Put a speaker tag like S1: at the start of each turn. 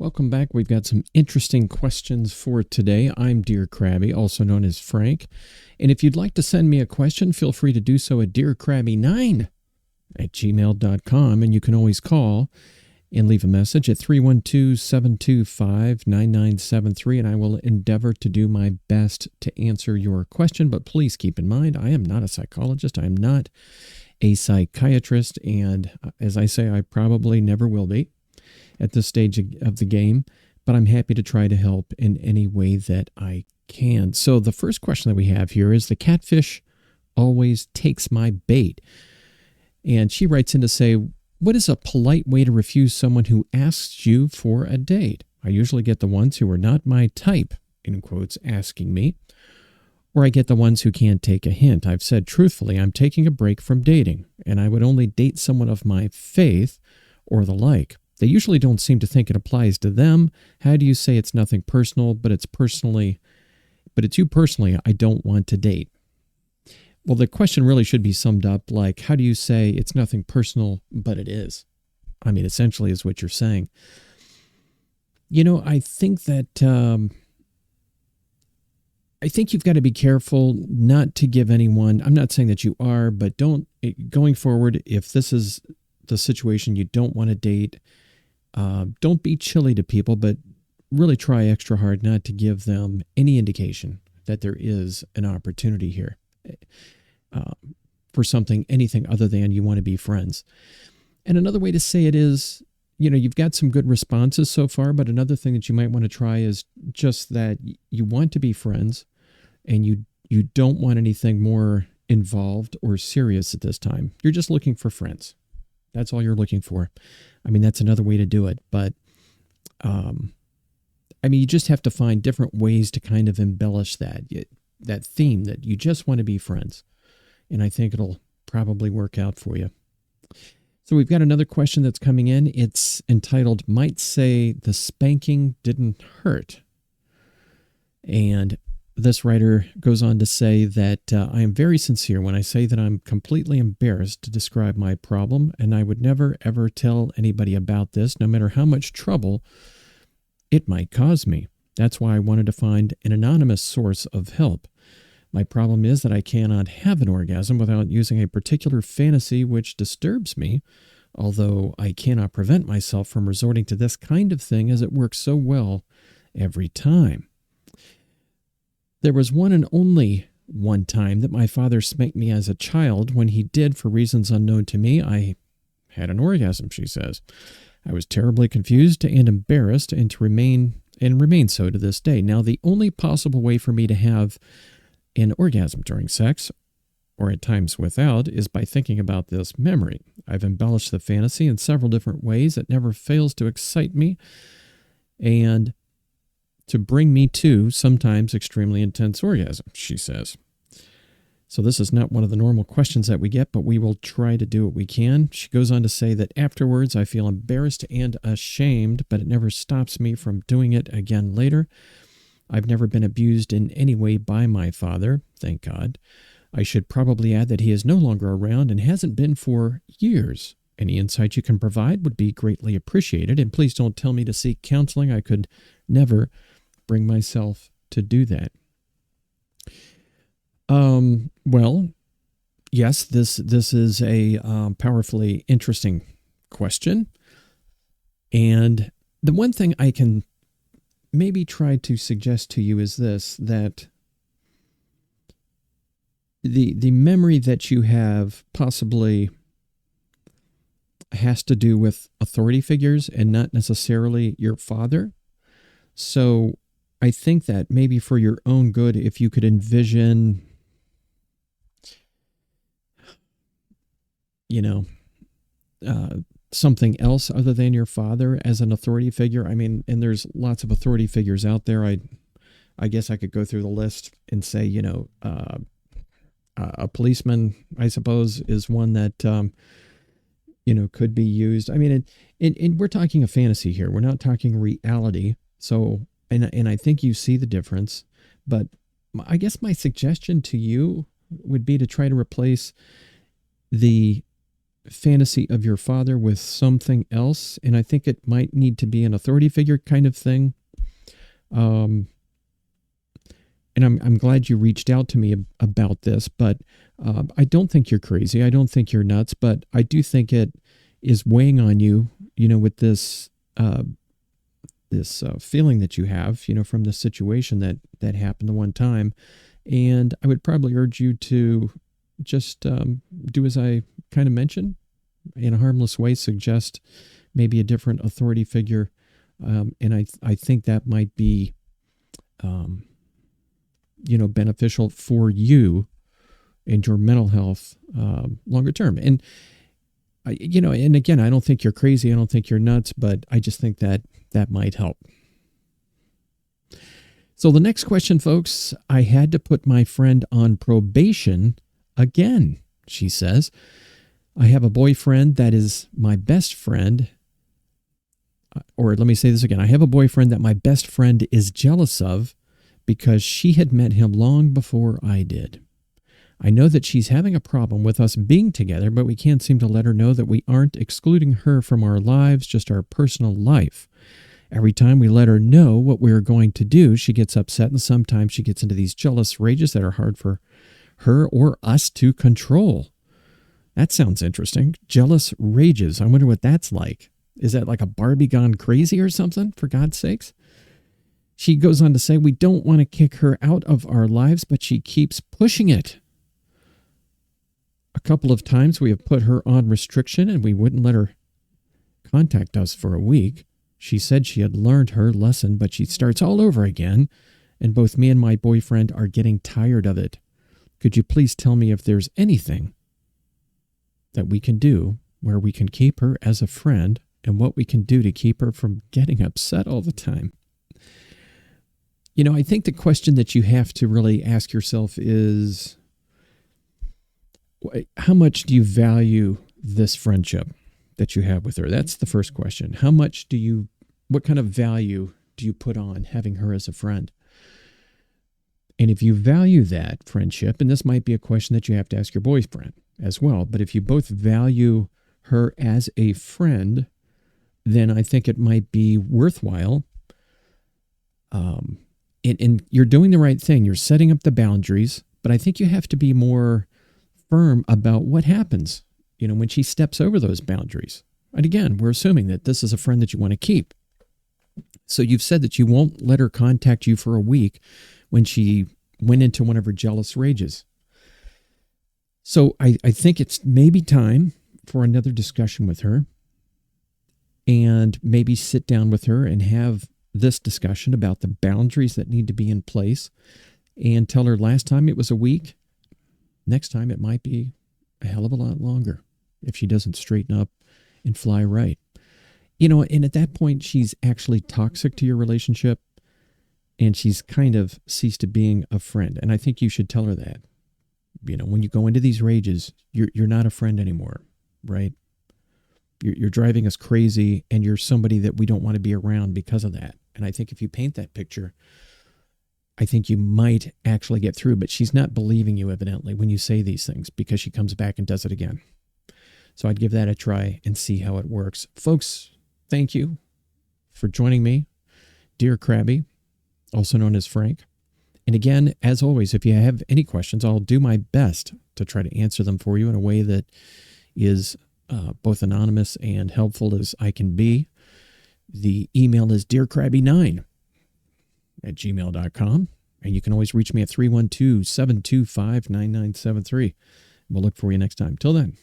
S1: Welcome back. We've got some interesting questions for today. I'm Dear Crabby, also known as Frank. And if you'd like to send me a question, feel free to do so at dearcrabby9@gmail.com. And you can always call and leave a message at 312-725-9973. And I will endeavor to do my best to answer your question. But please keep in mind, I am not a psychologist. I am not a psychiatrist. And as I say, I probably never will be at this stage of the game, but I'm happy to try to help in any way that I can. So the first question that we have here is, the catfish always takes my bait. And she writes in to say, what is a polite way to refuse someone who asks you for a date? I usually get the ones who are not my type, in quotes, asking me, or I get the ones who can't take a hint. I've said truthfully, I'm taking a break from dating, and I would only date someone of my faith or the like. They usually don't seem to think it applies to them. How do you say it's nothing personal, but it's you personally I don't want to date? Well, the question really should be summed up like, how do you say it's nothing personal, but it is? I mean, essentially is what you're saying. You know, I think you've got to be careful not to give anyone, I'm not saying that you are, but going forward, if this is the situation you don't want to date, don't be chilly to people, but really try extra hard not to give them any indication that there is an opportunity here for anything other than you want to be friends. And another way to say it is, you know, you've got some good responses so far, but another thing that you might want to try is just that you want to be friends and you don't want anything more involved or serious at this time. You're just looking for friends. That's all you're looking for. I mean, that's another way to do it. But, you just have to find different ways to kind of embellish that theme that you just want to be friends. And I think it'll probably work out for you. So we've got another question that's coming in. It's entitled, Might Say the Spanking Didn't Hurt. And this writer goes on to say that I am very sincere when I say that I'm completely embarrassed to describe my problem, and I would never, ever tell anybody about this, no matter how much trouble it might cause me. That's why I wanted to find an anonymous source of help. My problem is that I cannot have an orgasm without using a particular fantasy which disturbs me, although I cannot prevent myself from resorting to this kind of thing as it works so well every time. There was one and only one time that my father spanked me as a child. When he did, for reasons unknown to me, I had an orgasm, she says. I was terribly confused and embarrassed and remain so to this day. Now, the only possible way for me to have an orgasm during sex, or at times without, is by thinking about this memory. I've embellished the fantasy in several different ways. It never fails to excite me and to bring me to sometimes extremely intense orgasms, she says. So this is not one of the normal questions that we get, but we will try to do what we can. She goes on to say that afterwards I feel embarrassed and ashamed, but it never stops me from doing it again later. I've never been abused in any way by my father, thank God. I should probably add that he is no longer around and hasn't been for years. Any insight you can provide would be greatly appreciated, and please don't tell me to seek counseling. I could never bring myself to do that. Well, yes, this is a powerfully interesting question. And the one thing I can maybe try to suggest to you is this, that the memory that you have possibly has to do with authority figures and not necessarily your father. So I think that maybe for your own good, if you could envision, something else other than your father as an authority figure. I mean, and there's lots of authority figures out there. I guess I could go through the list and say, a policeman, I suppose, is one that, could be used. I mean, and we're talking a fantasy here. We're not talking reality. So, and I think you see the difference, but I guess my suggestion to you would be to try to replace the fantasy of your father with something else, and I think it might need to be an authority figure kind of thing. And I'm glad you reached out to me about this, but I don't think you're crazy. I don't think you're nuts, but I do think it is weighing on you, with this feeling that you have, from the situation that happened the one time. And I would probably urge you to just do as I kind of mentioned, in a harmless way, suggest maybe a different authority figure. And I think that might be, beneficial for you and your mental health longer term. And, and again, I don't think you're crazy. I don't think you're nuts, but I just think that might help. So the next question, folks, I had to put my friend on probation again, she says. I have a boyfriend that is my best friend. Or let me say this again. I have a boyfriend that my best friend is jealous of because she had met him long before I did. I know that she's having a problem with us being together, but we can't seem to let her know that we aren't excluding her from our lives, just our personal life. Every time we let her know what we're going to do, she gets upset, and sometimes she gets into these jealous rages that are hard for her or us to control. That sounds interesting. Jealous rages. I wonder what that's like. Is that like a Barbie gone crazy or something, for God's sakes? She goes on to say, we don't want to kick her out of our lives, but she keeps pushing it. A couple of times we have put her on restriction and we wouldn't let her contact us for a week. She said she had learned her lesson, but she starts all over again, and both me and my boyfriend are getting tired of it. Could you please tell me if there's anything that we can do where we can keep her as a friend and what we can do to keep her from getting upset all the time? I think the question that you have to really ask yourself is, how much do you value this friendship that you have with her? That's the first question. What kind of value do you put on having her as a friend? And if you value that friendship, and this might be a question that you have to ask your boyfriend as well, but if you both value her as a friend, then I think it might be worthwhile. And you're doing the right thing. You're setting up the boundaries, but I think you have to be more firm about what happens, when she steps over those boundaries. And again, we're assuming that this is a friend that you want to keep. So you've said that you won't let her contact you for a week when she went into one of her jealous rages. So I think it's maybe time for another discussion with her, and maybe sit down with her and have this discussion about the boundaries that need to be in place, and tell her last time it was a week. Next time it might be a hell of a lot longer if she doesn't straighten up and fly right. And at that point, she's actually toxic to your relationship, and she's kind of ceased to being a friend. And I think you should tell her that. When you go into these rages, you're not a friend anymore, right? You're driving us crazy, and you're somebody that we don't want to be around because of that. And I think if you paint that picture, I think you might actually get through. But she's not believing you, evidently, when you say these things, because she comes back and does it again. So I'd give that a try and see how it works. Folks, thank you for joining me. Dear Crabby, also known as Frank. And again, as always, if you have any questions, I'll do my best to try to answer them for you in a way that is both anonymous and helpful as I can be. The email is dearcrabby9@gmail.com. And you can always reach me at 312-725-9973. We'll look for you next time. Till then.